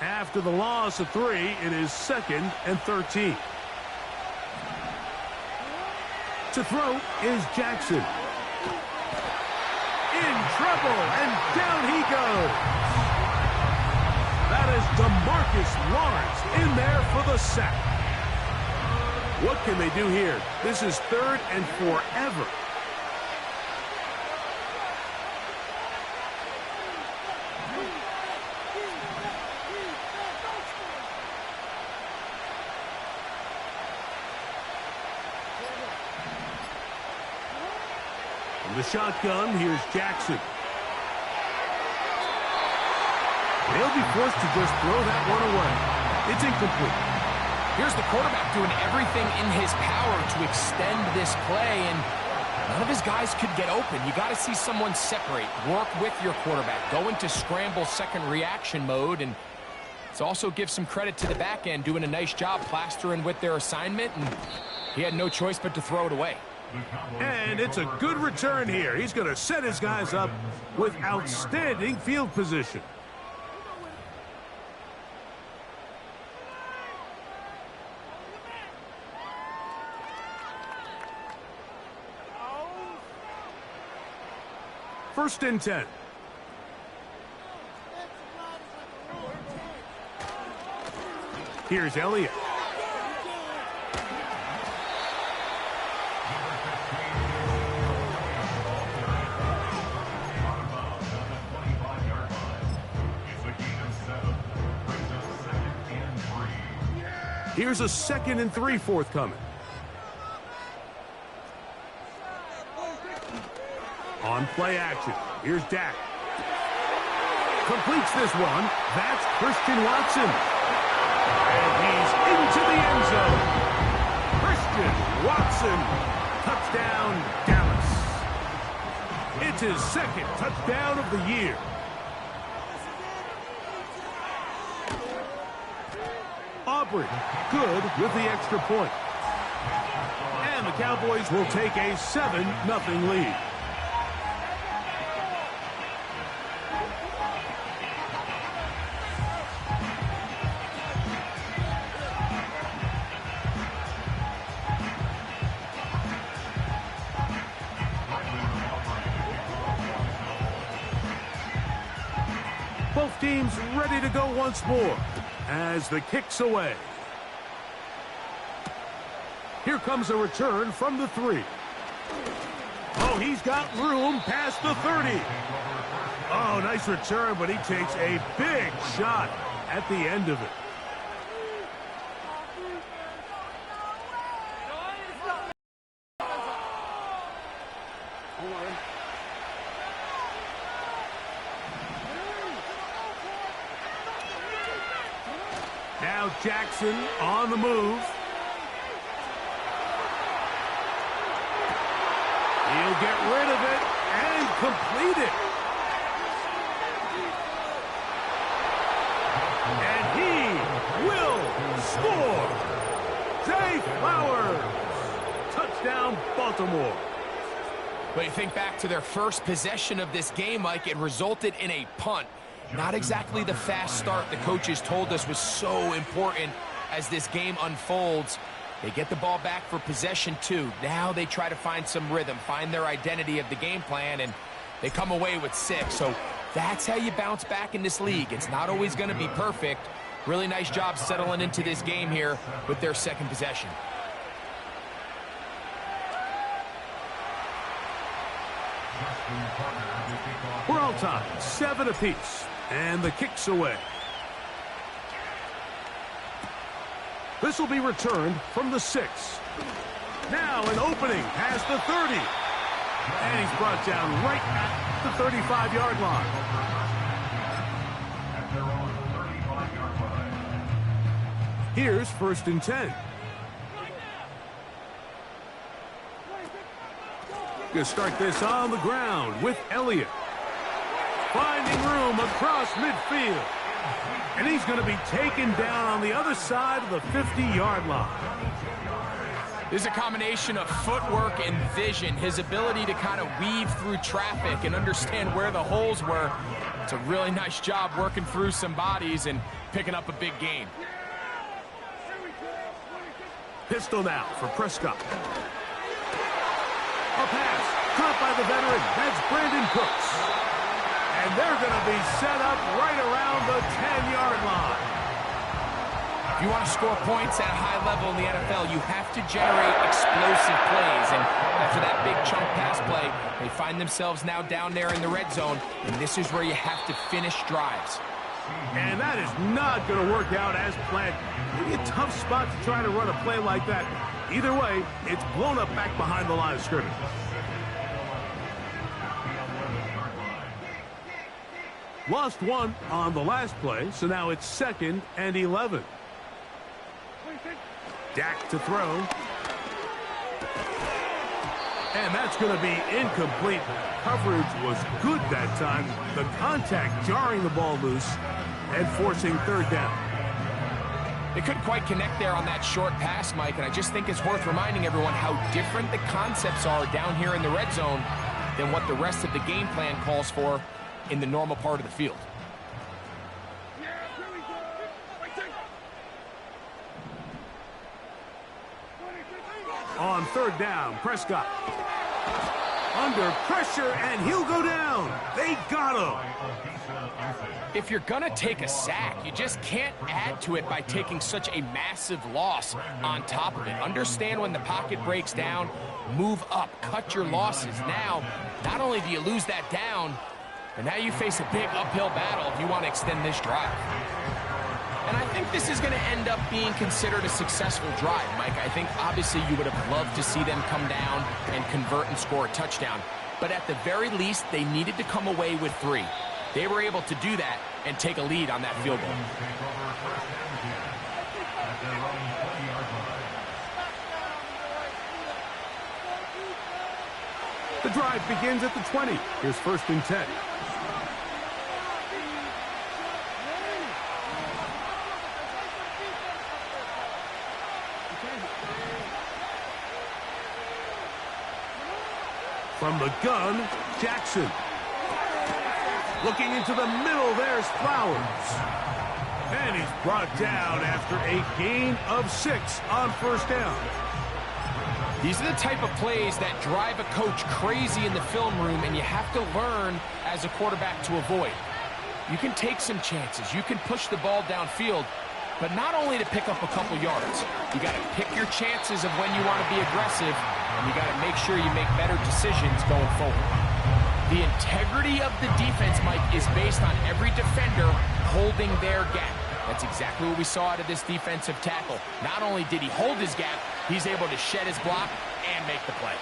After the loss of 3, it is 2nd and 13. To throw is Jackson. In trouble, and down he goes. That is DeMarcus Lawrence in there for the sack. What can they do here? This is 3rd and forever. The shotgun, here's Jackson. They'll be forced to just throw that one away. It's incomplete. Here's the quarterback doing everything in his power to extend this play, and none of his guys could get open. You got to see someone separate, work with your quarterback, go into scramble second reaction mode, and it's also give some credit to the back end doing a nice job plastering with their assignment, and he had no choice but to throw it away. And it's a good return here. He's going to set his guys up with outstanding field position. First and 10. Here's Elliott. Here's a 2nd and 3 forthcoming. On play action. Here's Dak. Completes this one. That's Christian Watson. And he's into the end zone. Christian Watson. Touchdown, Dallas. It's his 2nd touchdown of the year. Aubrey, good with the extra point. And the Cowboys will take a 7-0 lead. Both teams ready to go once more as the kick's away. Here comes a return from the 3. Oh, he's got room past the 30. Oh, nice return, but he takes a big shot at the end of it. Now Jackson on the move. He'll get rid of it and complete it. And he will score. Zay Flowers. Touchdown, Baltimore. But you think back to their first possession of this game, Mike, it resulted in a punt. Not exactly the fast start the coaches told us was so important as this game unfolds. They get the ball back for possession 2. Now they try to find some rhythm, find their identity of the game plan, and they come away with 6. So that's how you bounce back in this league. It's not always going to be perfect. Really nice job settling into this game here with their 2nd possession. We're all tied, 7 apiece, and the kick's away. This will be returned from the 6. Now an opening past the 30. And he's brought down right at the 35-yard line. Here's 1st and 10. Going to start this on the ground with Elliott. Finding room across midfield. And he's going to be taken down on the other side of the 50-yard line. This is a combination of footwork and vision, his ability to kind of weave through traffic and understand where the holes were. It's a really nice job working through some bodies and picking up a big gain. Pistol now for Prescott. A pass caught by the veteran. That's Brandon Cooks. And they're going to be set up right around the 10-yard line. If you want to score points at a high level in the NFL, you have to generate explosive plays. And after that big chunk pass play, they find themselves now down there in the red zone. And this is where you have to finish drives. And that is not going to work out as planned. Maybe a tough spot to try to run a play like that. Either way, it's blown up back behind the line of scrimmage. Lost one on the last play, so now it's 2nd and 11. Dak to throw. And that's going to be incomplete. Coverage was good that time. The contact jarring the ball loose and forcing 3rd down. They couldn't quite connect there on that short pass, Mike, and I just think it's worth reminding everyone how different the concepts are down here in the red zone than what the rest of the game plan calls for in the normal part of the field. On 3rd down, Prescott. Under pressure, and he'll go down. They got him. If you're going to take a sack, you just can't add to it by taking such a massive loss on top of it. Understand when the pocket breaks down, move up, cut your losses. Now, not only do you lose that down, but now you face a big uphill battle if you want to extend this drive. And I think this is going to end up being considered a successful drive, Mike. I think obviously you would have loved to see them come down and convert and score a touchdown. But at the very least, they needed to come away with 3. They were able to do that and take a lead on that field goal. The drive begins at the 20. Here's 1st and 10. From the gun, Jackson. Looking into the middle, there's Flowers. And he's brought down after a gain of 6 on 1st down. These are the type of plays that drive a coach crazy in the film room, and you have to learn as a quarterback to avoid. You can take some chances. You can push the ball downfield, but not only to pick up a couple yards. You got to pick your chances of when you want to be aggressive, and you got to make sure you make better decisions going forward. The integrity of the defense, Mike, is based on every defender holding their gap. That's exactly what we saw out of this defensive tackle. Not only did he hold his gap, he's able to shed his block and make the play.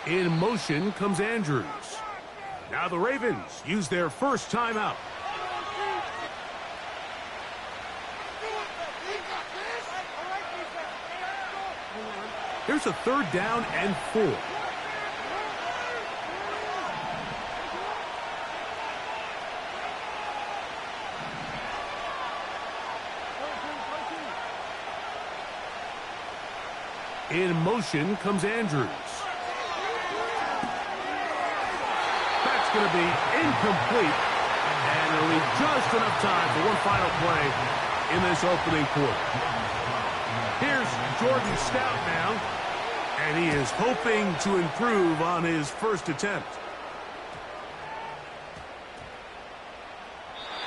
In motion comes Andrews. Now the Ravens use their first timeout. Here's a 3rd down and 4. In motion comes Andrews. That's going to be incomplete. And it'll leave just enough time for one final play in this opening quarter. Here's Jordan Stout now. And he is hoping to improve on his first attempt.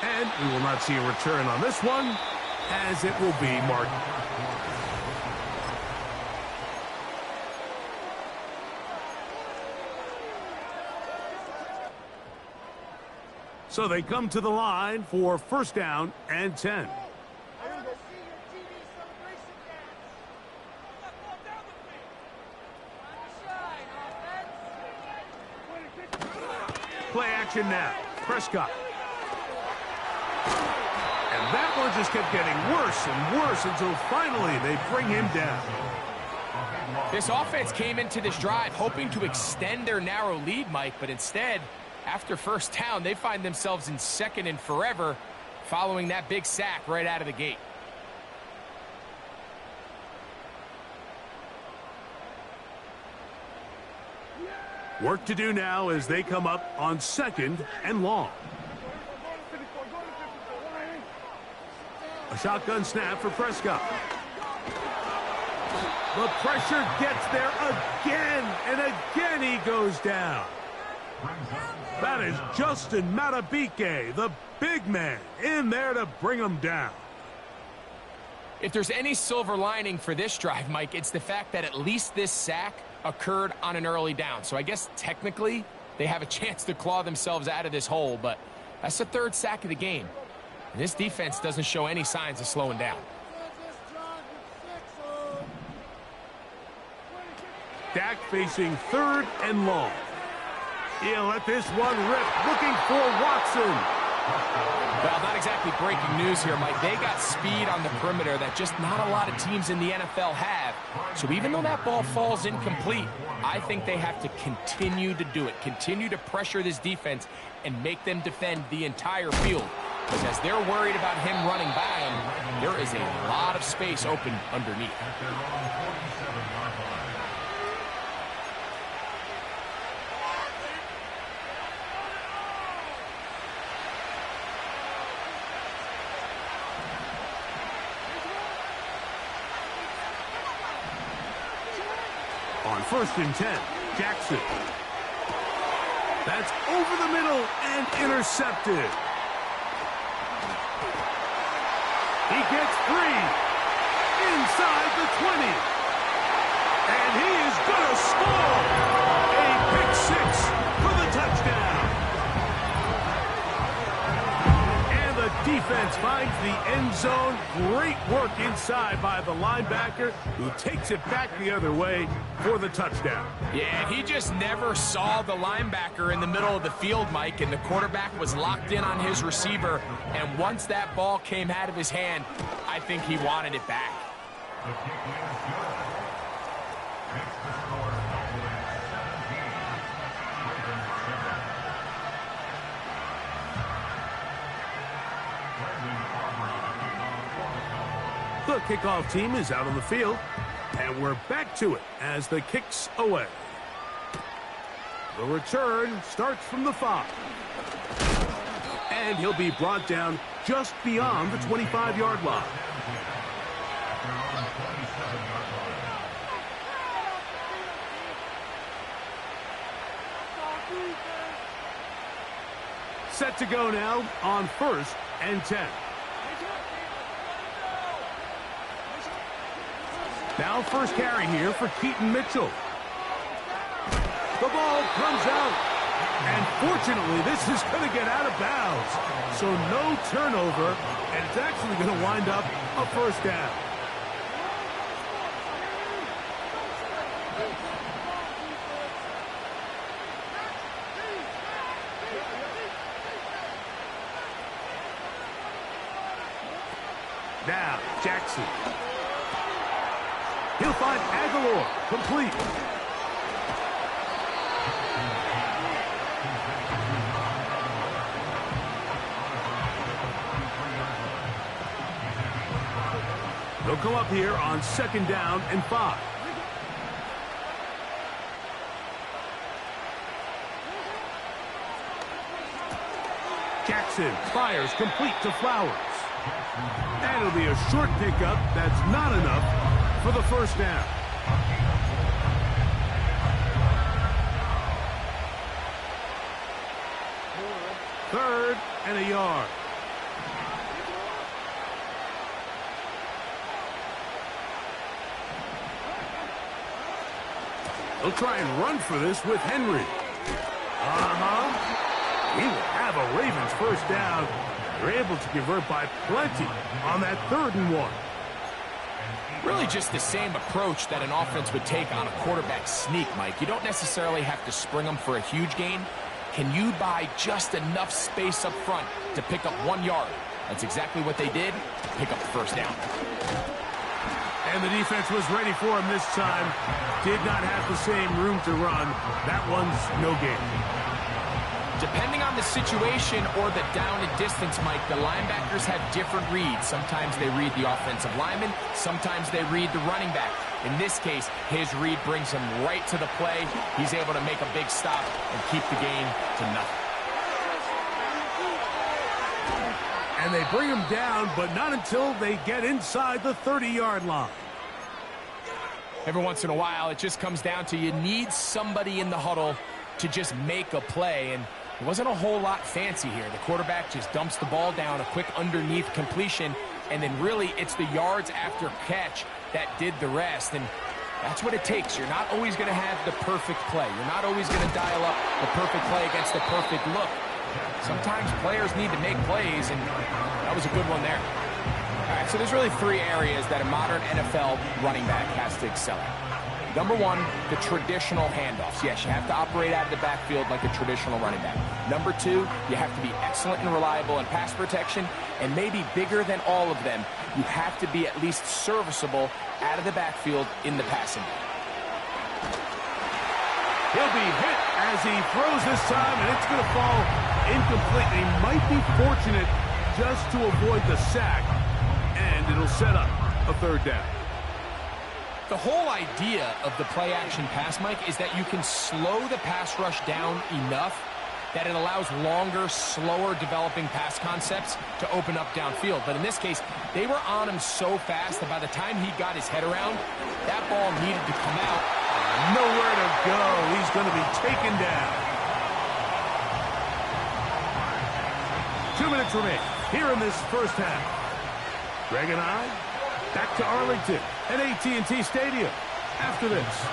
And we will not see a return on this one, as it will be marked. So they come to the line for 1st down and 10. Play action now. Prescott. And that one just kept getting worse and worse until finally they bring him down. This offense came into this drive hoping to extend their narrow lead, Mike, but instead, after first down, they find themselves in second and forever following that big sack right out of the gate. Work to do now as they come up on 2nd and long. A shotgun snap for Prescott. The pressure gets there again, and again he goes down. That is Justin Matabike, the big man, in there to bring him down. If there's any silver lining for this drive, Mike, it's the fact that at least this sack occurred on an early down. So I guess technically they have a chance to claw themselves out of this hole, but that's the 3rd sack of the game. And this defense doesn't show any signs of slowing down. Dak facing 3rd and long. He'll let this one rip, looking for Watson. Well, not exactly breaking news here, Mike. They got speed on the perimeter that just not a lot of teams in the NFL have. So even though that ball falls incomplete, I think they have to continue to do it. Continue to pressure this defense and make them defend the entire field. Because as they're worried about him running by them, there is a lot of space open underneath. On 1st and 10, Jackson. That's over the middle and intercepted. He gets free inside the 20. And he is going to score. A pick 6 for the touchdown. And the defense finds the end zone. Great work inside by the linebacker, who takes it back the other way for the touchdown. Yeah, he just never saw the linebacker in the middle of the field, Mike, and the quarterback was locked in on his receiver. And once that ball came out of his hand, I think he wanted it back. The kickoff team is out on the field, and we're back to it as the kick's away. The return starts from the 5. And he'll be brought down just beyond the 25-yard line. Set to go now on 1st and 10. Now first carry here for Keaton Mitchell. The ball comes out. And fortunately, this is going to get out of bounds. So no turnover, and it's actually going to wind up a 1st down. Now, Jackson. He'll find Aguilar, complete. They'll go up here on 2nd down and 5. Jackson fires complete to Flowers. And it'll be a short pickup. That's not enough for the 1st down. Third and a yard. They'll try and run for this with Henry. He will have a Ravens 1st down. They're able to convert by plenty on that 3rd and 1. Really just the same approach that an offense would take on a quarterback sneak, Mike. You don't necessarily have to spring them for a huge gain. Can you buy just enough space up front to pick up 1 yard? That's exactly what they did. Pick up the 1st down. And the defense was ready for him this time. Did not have the same room to run. That one's no gain. Depending on the situation or the down and distance, Mike, the linebackers have different reads. Sometimes they read the offensive lineman. Sometimes they read the running back. In this case, his read brings him right to the play. He's able to make a big stop and keep the game to nothing. And they bring him down, but not until they get inside the 30-yard line. Every once in a while, it just comes down to you need somebody in the huddle to just make a play, and it wasn't a whole lot fancy here. The quarterback just dumps the ball down, a quick underneath completion, and then really it's the yards after catch that did the rest, and that's what it takes. You're not always going to have the perfect play. You're not always going to dial up the perfect play against the perfect look. Sometimes players need to make plays, and that was a good one there. All right, so there's really three areas that a modern NFL running back has to excel at. Number one, the traditional handoffs. Yes, you have to operate out of the backfield like a traditional running back. Number two, you have to be excellent and reliable in pass protection, and maybe bigger than all of them, you have to be at least serviceable out of the backfield in the passing game. He'll be hit as he throws this time, and it's going to fall incomplete. He might be fortunate just to avoid the sack, and it'll set up a third down. The whole idea of the play-action pass, Mike, is that you can slow the pass rush down enough that it allows longer, slower developing pass concepts to open up downfield. But in this case, they were on him so fast that by the time he got his head around, that ball needed to come out. Nowhere to go. He's going to be taken down. 2 minutes remain here in this first half. Greg and I back to Arlington at AT&T Stadium. After this,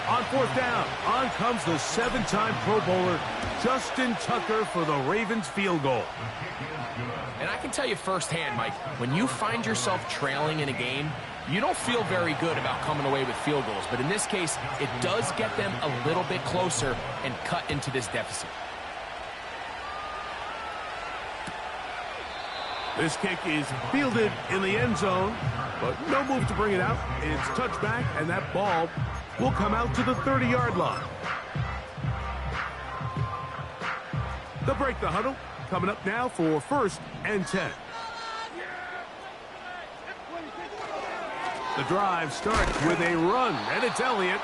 on fourth down, on comes the 7-time Pro Bowler Justin Tucker for the Ravens field goal. And I can tell you firsthand, Mike, when you find yourself trailing in a game, you don't feel very good about coming away with field goals. But in this case, it does get them a little bit closer and cut into this deficit. This kick is fielded in the end zone, but no move to bring it out. It's touchback, and that ball will come out to the 30-yard line. They'll break the huddle. Coming up now for 1st and 10. The drive starts with a run, and it's Elliott.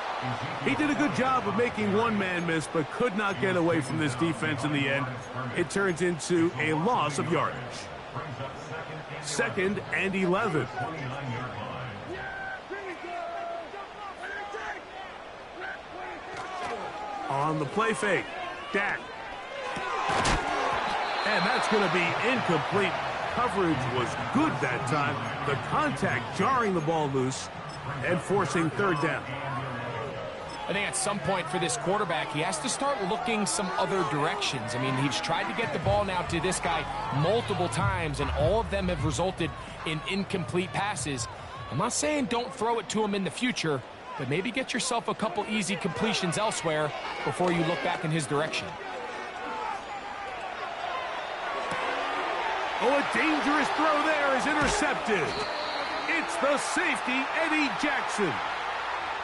He did a good job of making one man miss, but could not get away from this defense in the end. It turns into a loss of yardage. 2nd and 11. On the play fake, Dak. And that's going to be incomplete. Coverage was good that time. The contact jarring the ball loose and forcing third down. I think at some point for this quarterback, he has to start looking some other directions. I mean, he's tried to get the ball now to this guy multiple times, and all of them have resulted in incomplete passes. I'm not saying don't throw it to him in the future, but maybe get yourself a couple easy completions elsewhere before you look back in his direction. Oh, a dangerous throw there is intercepted. It's the safety, Eddie Jackson.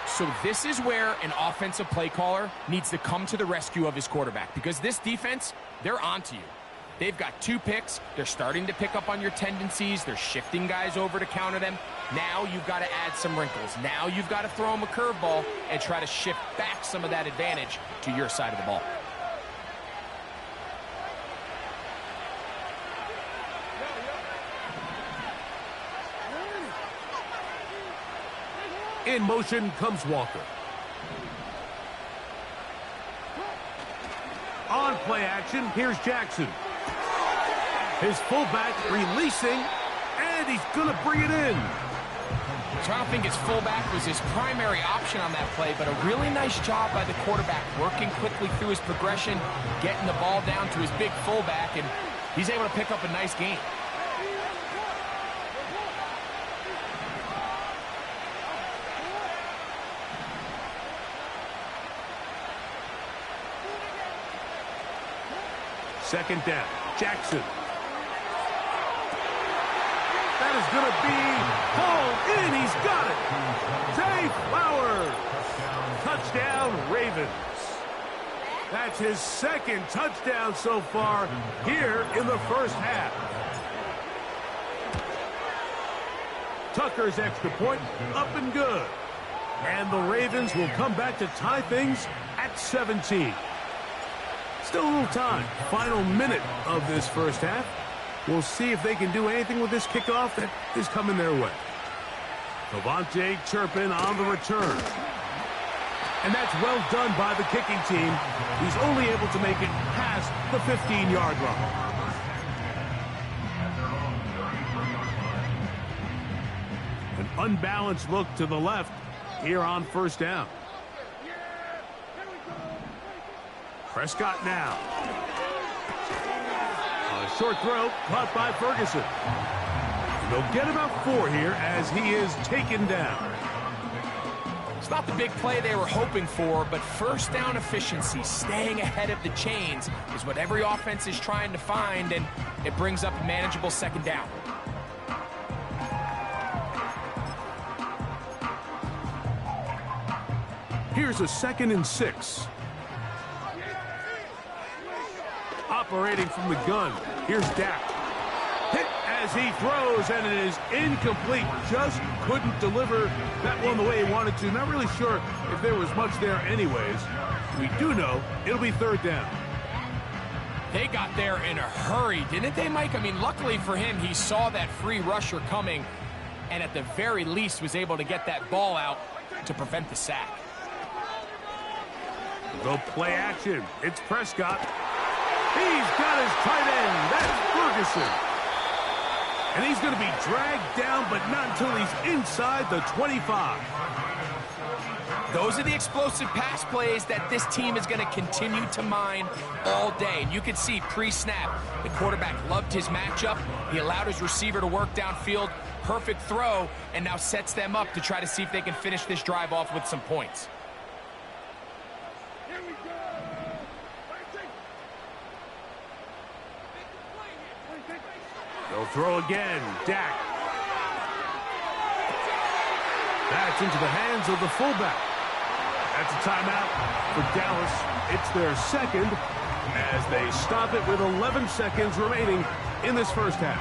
So this is where an offensive play caller needs to come to the rescue of his quarterback, because this defense, they're onto you. They've got 2 picks. They're starting to pick up on your tendencies. They're shifting guys over to counter them. Now you've got to add some wrinkles. Now you've got to throw them a curveball and try to shift back some of that advantage to your side of the ball. In motion comes Walker. On play action, here's Jackson. His fullback releasing, and he's going to bring it in. So I don't think his fullback was his primary option on that play, but a really nice job by the quarterback, working quickly through his progression, getting the ball down to his big fullback, and he's able to pick up a nice gain. Second down, Jackson. That is going to be hauled in. He's got it. Zay Flowers. Touchdown, Ravens. That's his second touchdown so far here in the first half. Tucker's extra point up and good. And the Ravens will come back to tie things at 17. Still a little time. Final minute of this first half. We'll see if they can do anything with this kickoff that is coming their way. Cavante Turpin on the return. And that's well done by the kicking team. He's only able to make it past the 15-yard line. An unbalanced look to the left here on first down. Prescott now. A short throw caught by Ferguson. They'll get about 4 here as he is taken down. It's not the big play they were hoping for, but first down efficiency, staying ahead of the chains, is what every offense is trying to find, and it brings up a manageable second down. Here's a 2nd and 6. Operating from the gun. Here's Dak. Hit as he throws, and it is incomplete. Just couldn't deliver that one the way he wanted to. Not really sure if there was much there anyways. We do know it'll be 3rd down. They got there in a hurry, didn't they, Mike? I mean, luckily for him, he saw that free rusher coming, and at the very least was able to get that ball out to prevent the sack. The play action. It's Prescott. He's got his tight end. That's Ferguson. And he's going to be dragged down, but not until he's inside the 25. Those are the explosive pass plays that this team is going to continue to mine all day. And you can see pre-snap, the quarterback loved his matchup. He allowed his receiver to work downfield. Perfect throw, and now sets them up to try to see if they can finish this drive off with some points. They'll throw again. Dak. That's into the hands of the fullback. That's a timeout for Dallas. It's their second as they stop it with 11 seconds remaining in this first half.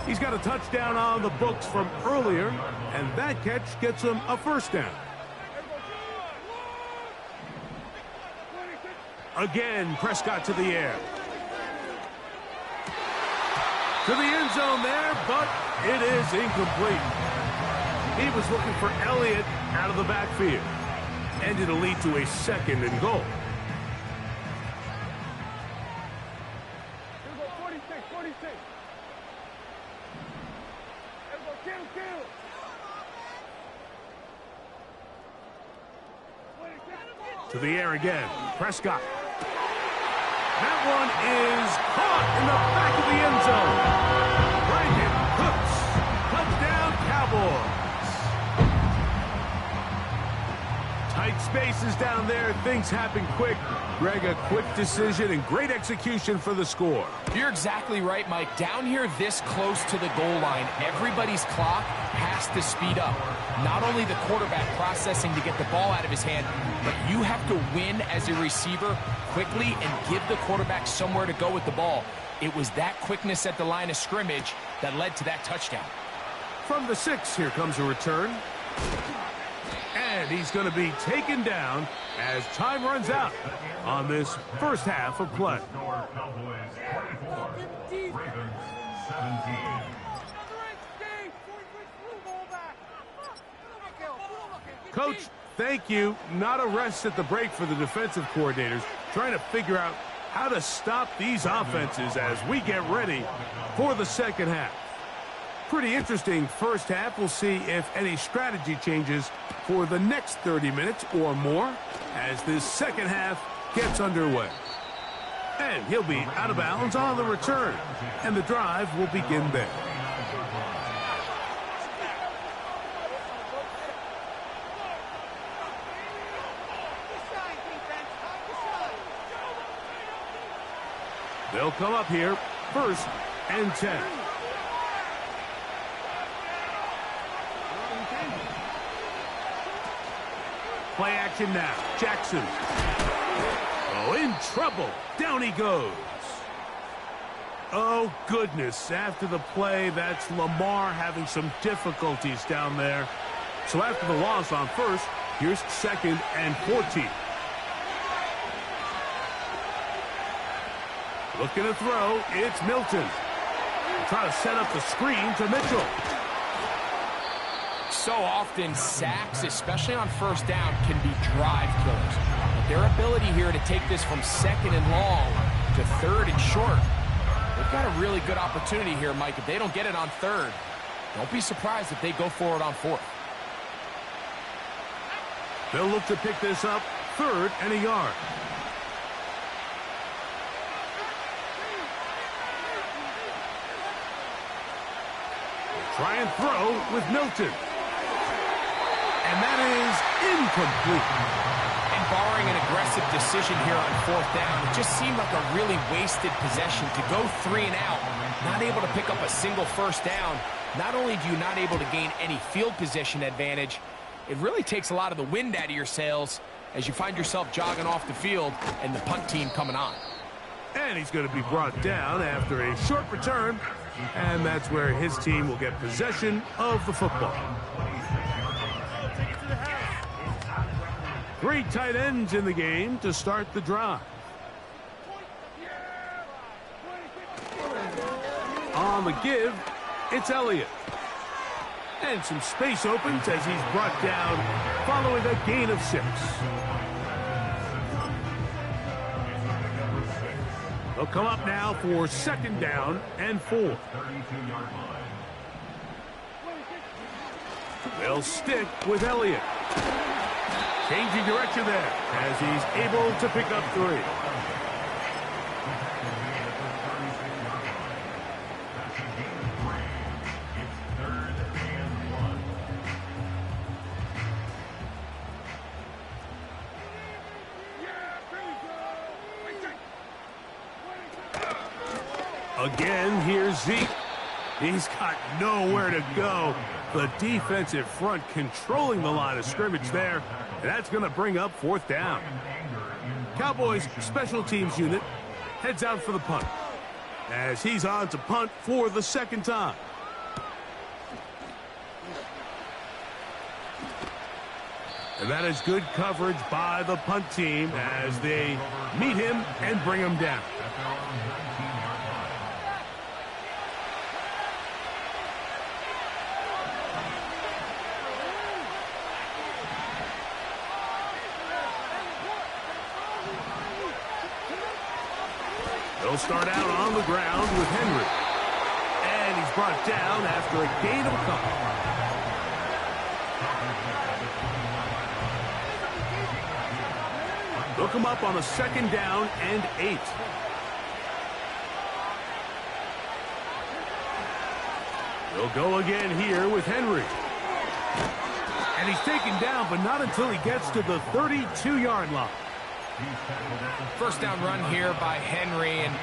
He's got a touchdown on the books from earlier, and that catch gets him a first down. Again, Prescott to the air. To the end zone there, but it is incomplete. He was looking for Elliott out of the backfield. And it'll lead to a 2nd and goal. To the air again. Prescott. That one is caught in the back of the end zone. Brandon Cooks. Touchdown, Cowboys. Tight spaces down there. Things happen quick. Greg, a quick decision and great execution for the score. You're exactly right, Mike. Down here this close to the goal line, everybody's clock has to speed up. Not only the quarterback processing to get the ball out of his hand, but you have to win as a receiver quickly and give the quarterback somewhere to go with the ball. It was that quickness at the line of scrimmage that led to that touchdown. From the 6, here comes a return. And he's going to be taken down as time runs out on this first half of play. Coach, thank you. Not a rest at the break for the defensive coordinators, trying to figure out how to stop these offenses as we get ready for the second half. Pretty interesting first half. We'll see if any strategy changes for the next 30 minutes or more as this second half gets underway. And he'll be out of bounds on the return, and the drive will begin there. They'll come up here, 1st and 10. Play action now. Jackson. Oh, in trouble. Down he goes. Oh, goodness. After the play, that's Lamar having some difficulties down there. So after the loss on first, here's 2nd and 14. Looking to throw. It's Milton. Try to set up the screen to Mitchell. So often, sacks, especially on first down, can be drive killers. But their ability here to take this from 2nd and long to 3rd and short, they've got a really good opportunity here, Mike. If they don't get it on 3rd, don't be surprised if they go for it on 4th. They'll look to pick this up 3rd and a yard. Try and throw with Milton. And that is incomplete. And barring an aggressive decision here on 4th down, it just seemed like a really wasted possession to go 3 and out, not able to pick up a single first down. Not only do you not able to gain any field position advantage, it really takes a lot of the wind out of your sails as you find yourself jogging off the field and the punt team coming on. And he's going to be brought down after a short return, and that's where his team will get possession of the football. 3 tight ends in the game to start the drive. On the give, it's Elliott. And some space opens as he's brought down following a gain of 6. They'll come up now for 2nd down and 4. They'll stick with Elliott. Changing direction there as he's able to pick up 3. Again, here's Zeke. He's got nowhere to go. The defensive front controlling the line of scrimmage there. And that's going to bring up 4th down. Cowboys special teams unit heads out for the punt as he's on to punt for the 2nd time. And that is good coverage by the punt team as they meet him and bring him down. They'll start out on the ground with Henry. And he's brought down after a gain of a couple. They'll come up on a 2nd down and 8. They'll go again here with Henry. And he's taken down, but not until he gets to the 32-yard line. First down run here by Henry, and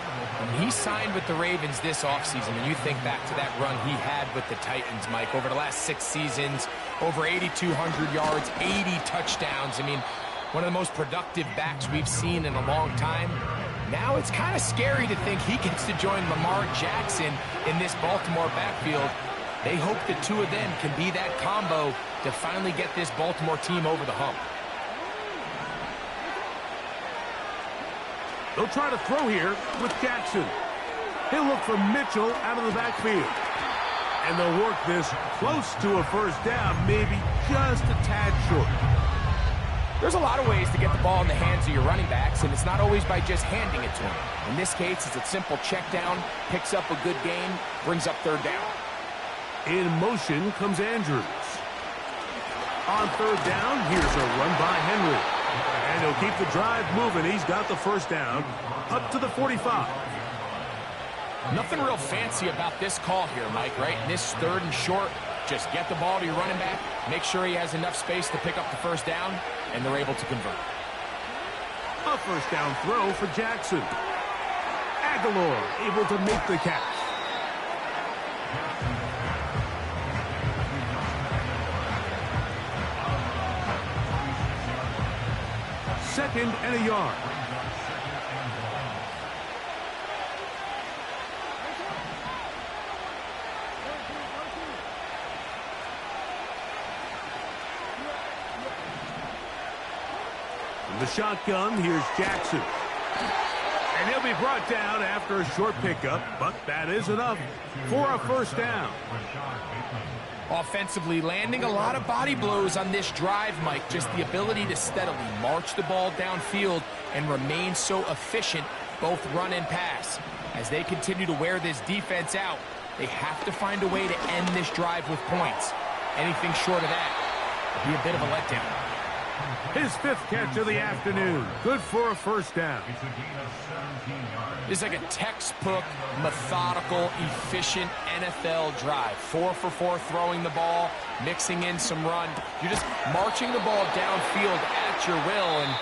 he signed with the Ravens this offseason. And you think back to that run he had with the Titans, Mike, over the last 6 seasons, over 8,200 yards, 80 touchdowns. I mean, one of the most productive backs we've seen in a long time. Now it's kind of scary to think he gets to join Lamar Jackson in this Baltimore backfield. They hope the two of them can be that combo to finally get this Baltimore team over the hump. They'll try to throw here with Jackson. He'll look for Mitchell out of the backfield. And they'll work this close to a first down, maybe just a tad short. There's a lot of ways to get the ball in the hands of your running backs, and it's not always by just handing it to them. In this case, it's a simple check down, picks up a good gain, brings up 3rd down. In motion comes Andrews. On 3rd down, here's a run by Henry. And he'll keep the drive moving. He's got the first down up to the 45. Nothing real fancy about this call here, Mike, right? In this 3rd and short, just get the ball to your running back, make sure he has enough space to pick up the first down, and they're able to convert. A first down throw for Jackson. Aguilar able to make the catch. 2nd and a yard. From the shotgun, here's Jackson. And he'll be brought down after a short pickup, but that is enough for a first down. Offensively, landing a lot of body blows on this drive, Mike. Just the ability to steadily march the ball downfield and remain so efficient, both run and pass. As they continue to wear this defense out, they have to find a way to end this drive with points. Anything short of that would be a bit of a letdown. His 5th catch of the afternoon. Good for a first down. It's like a textbook, methodical, efficient NFL drive. 4 for 4 throwing the ball, mixing in some run. You're just marching the ball downfield at your will, and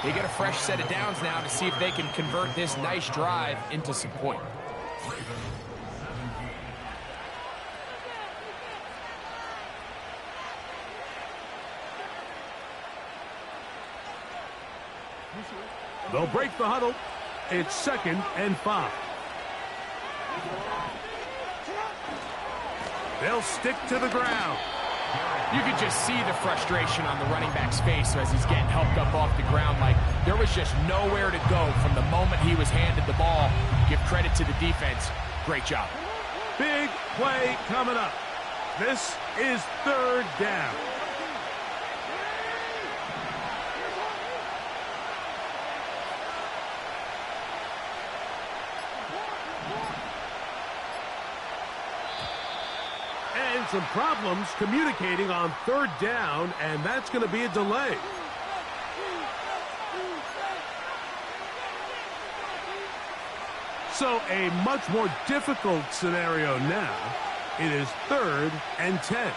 they get a fresh set of downs now to see if they can convert this nice drive into some points. They'll break the huddle. It's 2nd and 5. They'll stick to the ground. You could just see the frustration on the running back's face as he's getting helped up off the ground. Like there was just nowhere to go from the moment he was handed the ball. Give credit to the defense. Great job. Big play coming up. This is 3rd down. And some problems communicating on 3rd down, and that's going to be a delay. So a much more difficult scenario now. It is 3rd and 10.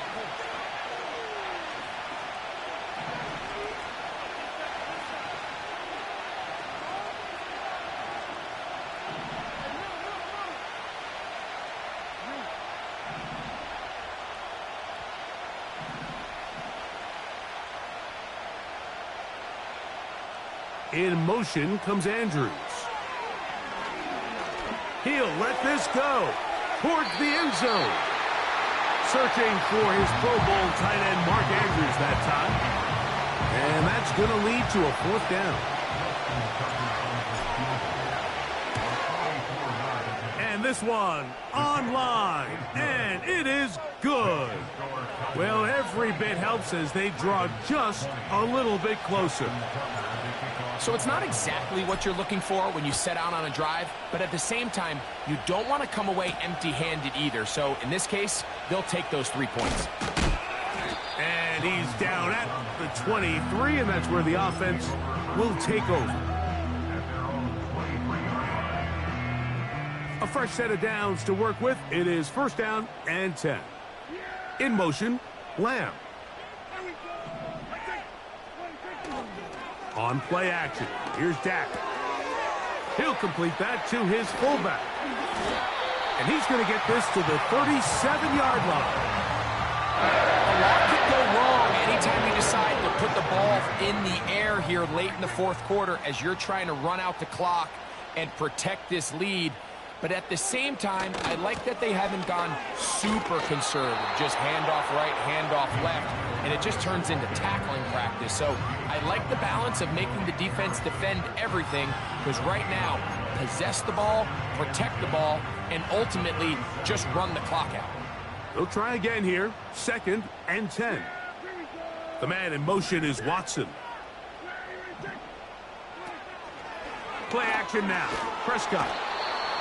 In motion comes Andrews. He'll let this go towards the end zone. Searching for his Pro Bowl tight end Mark Andrews that time. And that's going to lead to a 4th down. And this one online. And it is good. Well, every bit helps as they draw just a little bit closer. So it's not exactly what you're looking for when you set out on a drive, but at the same time, you don't want to come away empty-handed either. So in this case, they'll take those 3 points. And he's down at the 23, and that's where the offense will take over. A fresh set of downs to work with. It is 1st down and 10. In motion, Lamb. On play action, here's Dak. He'll complete that to his fullback. And he's going to get this to the 37-yard line. A lot could go wrong anytime you decide to put the ball in the air here late in the 4th quarter as you're trying to run out the clock and protect this lead. But at the same time, I like that they haven't gone super conservative, just handoff right, handoff left, and it just turns into tackling practice. So I like the balance of making the defense defend everything, because right now, possess the ball, protect the ball, and ultimately just run the clock out. They'll try again here, 2nd and 10. The man in motion is Watson. Play action now, Prescott.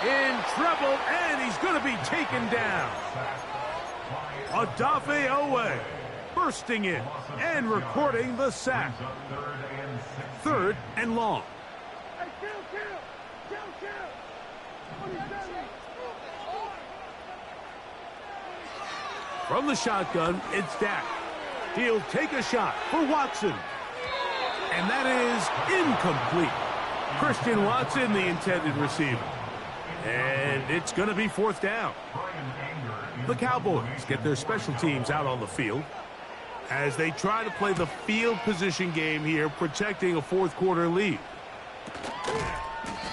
In trouble, and he's going to be taken down. Odafe Owe bursting in and recording the sack. 3rd and long. From the shotgun, it's Dak. He'll take a shot for Watson. And that is incomplete. Christian Watson, the intended receiver. And it's going to be 4th down. The Cowboys get their special teams out on the field. as they try to play the field position game here, protecting a fourth quarter lead.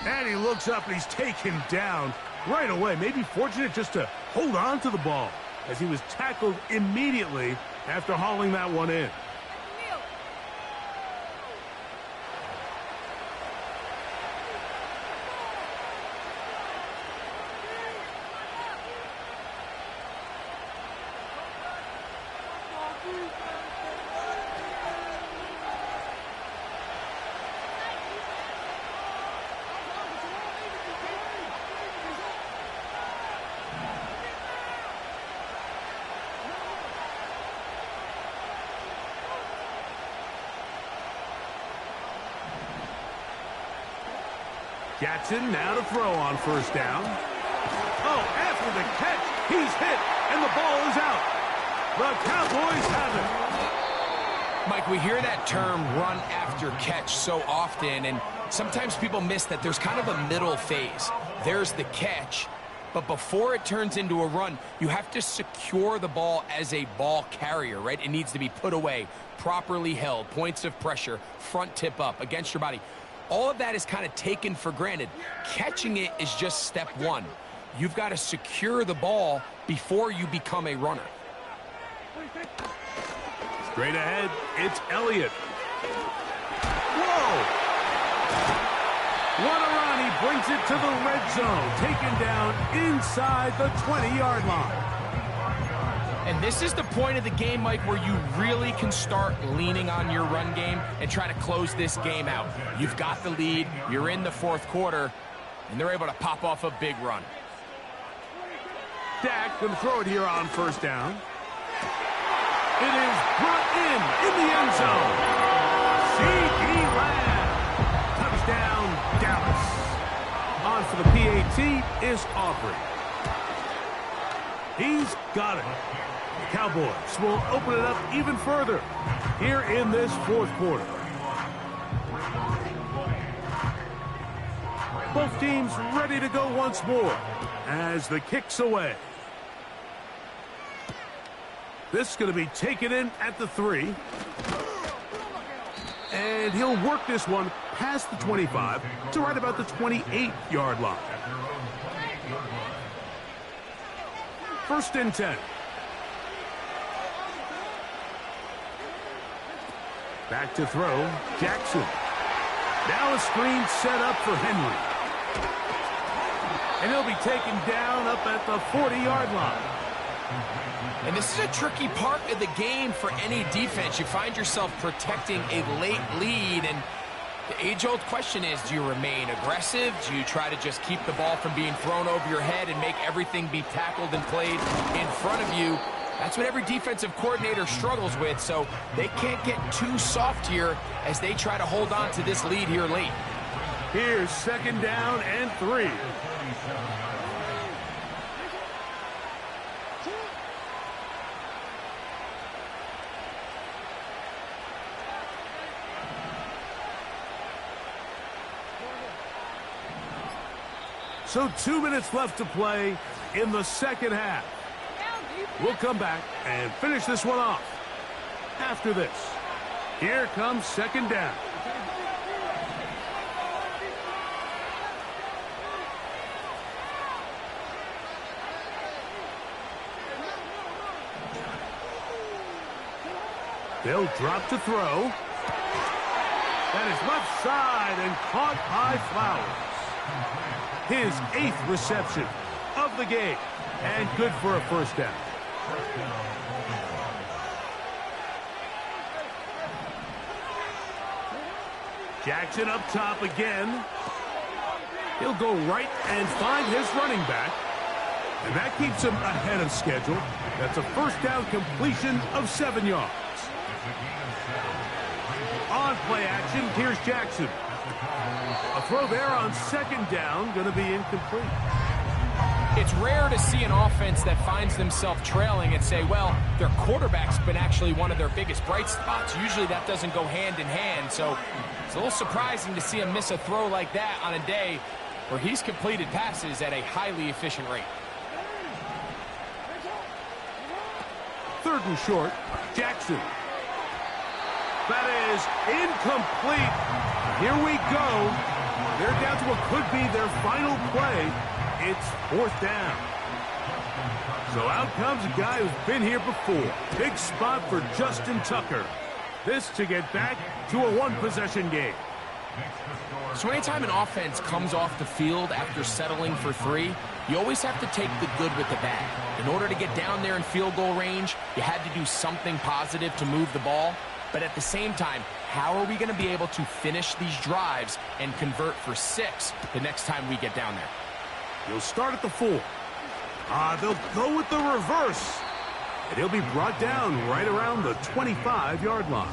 And he looks up and he's taken down right away. Maybe fortunate just to hold on to the ball as he was tackled immediately after hauling that one in. Jackson now to throw on first down. Oh, after the catch, he's hit, and the ball is out. The Cowboys have it. Mike, we hear that term run after catch so often, and sometimes people miss that there's kind of a middle phase. There's the catch, but before it turns into a run, you have to secure the ball as a ball carrier, right? It needs to be put away, properly held, points of pressure, front tip up against your body. All of that is kind of taken for granted. Catching it is just step one. You've got to secure the ball before you become a runner. Straight ahead, it's Elliott. Whoa! What a run. He brings it to the red zone. Taken down inside the 20-yard line. And this is the point of the game, Mike, where you really can start leaning on your run game and try to close this game out. You've got the lead, you're in the fourth quarter, and they're able to pop off a big run. Dak going to throw it here on first down. It is brought in the end zone. C.D. Lamb. Touchdown, Dallas. On for the PAT is Aubrey. He's got it. The Cowboys will open it up even further here in this fourth quarter. Both teams ready to go once more as the kick's away. This is going to be taken in at the 3. And he'll work this one past the 25 to right about the 28-yard line. First and 10. Back to throw, Jackson. Now a screen set up for Henry. And he'll be taken down up at the 40-yard line. And this is a tricky part of the game for any defense. You find yourself protecting a late lead, and the age-old question is, do you remain aggressive? Do you try to just keep the ball from being thrown over your head and make everything be tackled and played in front of you? That's what every defensive coordinator struggles with, so they can't get too soft here as they try to hold on to this lead here late. Here's second down and 3. So 2 minutes left to play in the second half. We'll come back and finish this one off after this. Here comes second down. They'll drop to throw. That is left side and caught by Flowers. His 8th reception of the game, and good for a first down. Jackson up top again. He'll go right and find his running back, and that keeps him ahead of schedule. That's a first down completion of 7 yards. On play action, here's Jackson. A throw there on second down, going to be incomplete. It's rare to see an offense that finds themselves trailing and say, well, their quarterback's been actually one of their biggest bright spots. Usually that doesn't go hand in hand, so it's a little surprising to see him miss a throw like that on a day where he's completed passes at a highly efficient rate. Third and short, Jackson. That is incomplete. Here we go. They're down to what could be their final play. It's 4th down. So out comes a guy who's been here before. Big spot for Justin Tucker. This to get back to a one-possession game. So anytime an offense comes off the field after settling for 3, you always have to take the good with the bad. In order to get down there in field goal range, you had to do something positive to move the ball. But at the same time, how are we going to be able to finish these drives and convert for 6 the next time we get down there? He'll start at the 4. They'll go with the reverse. And he'll be brought down right around the 25-yard line.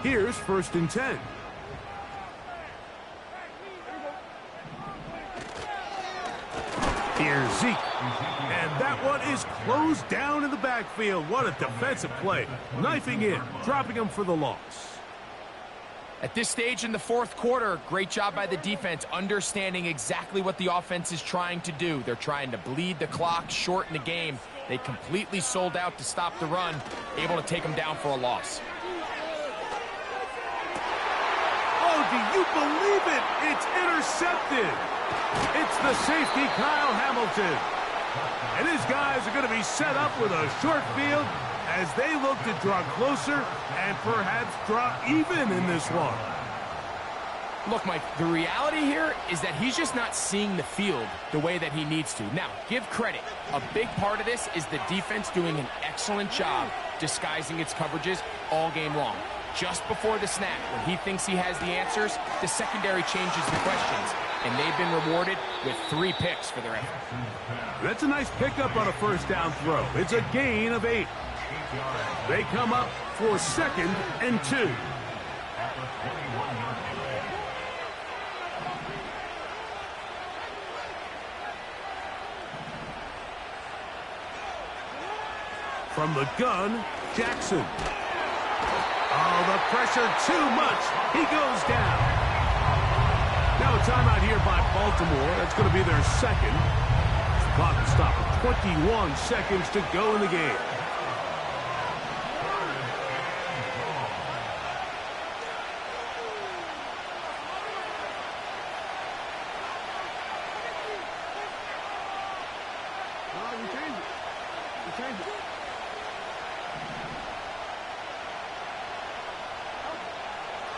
Here's 1st and 10. Here's Zeke. And that one is closed down in the backfield. What a defensive play. Knifing in, dropping him for the loss. At this stage in the 4th quarter, great job by the defense, understanding exactly what the offense is trying to do. They're trying to bleed the clock, shorten the game. They completely sold out to stop the run, able to take them down for a loss. Oh, do you believe it? It's intercepted. It's the safety, Kyle Hamilton. And his guys are going to be set up with a short field as they look to draw closer and perhaps draw even in this one. Look, Mike, the reality here is that he's just not seeing the field the way that he needs to. Now, give credit. A big part of this is the defense doing an excellent job disguising its coverages all game long. Just before the snap, when he thinks he has the answers, the secondary changes the questions, and they've been rewarded with 3 picks for their effort. That's a nice pickup on a 1st down throw. It's a gain of 8. They come up for 2nd and 2. From the gun, Jackson. Oh, the pressure too much. He goes down. Now a timeout here by Baltimore. That's going to be their 2nd. Clock will stop at 21 seconds to go in the game.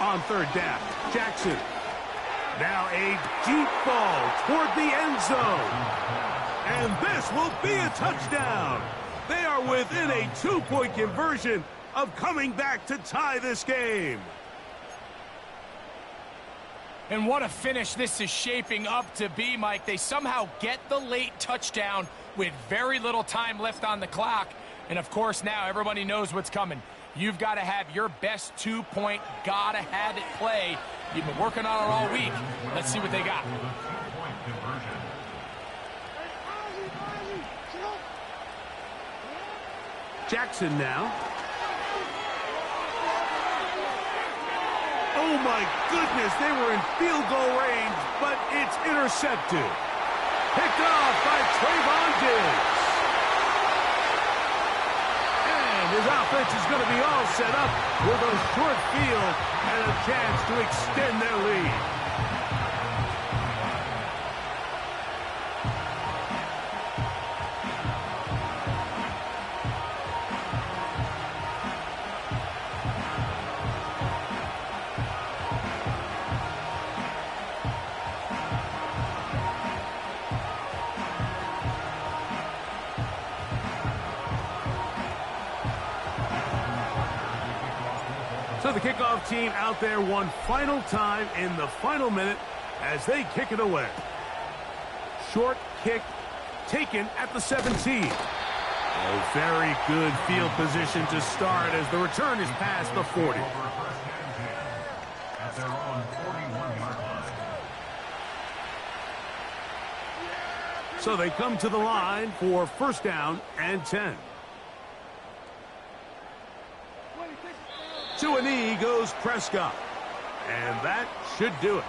On 3rd down, Jackson. Now a deep ball toward the end zone. And this will be a touchdown. They are within a 2-point conversion of coming back to tie this game. And what a finish this is shaping up to be, Mike. They somehow get the late touchdown with very little time left on the clock. And, of course, now everybody knows what's coming. You've got to have your best 2-point, gotta have it play. You've been working on it all week. Let's see what they got. Jackson now. Oh, my goodness, they were in field goal range, but it's intercepted. Picked off by Trayvon Diggs. And his offense is going to be all set up with a short field and a chance to extend their lead. So the kickoff team out there one final time in the final minute as they kick it away. Short kick taken at the 17. Oh, very good field position to start as the return is past the 40. So they come to the line for 1st down and 10. To a knee goes Prescott. And that should do it.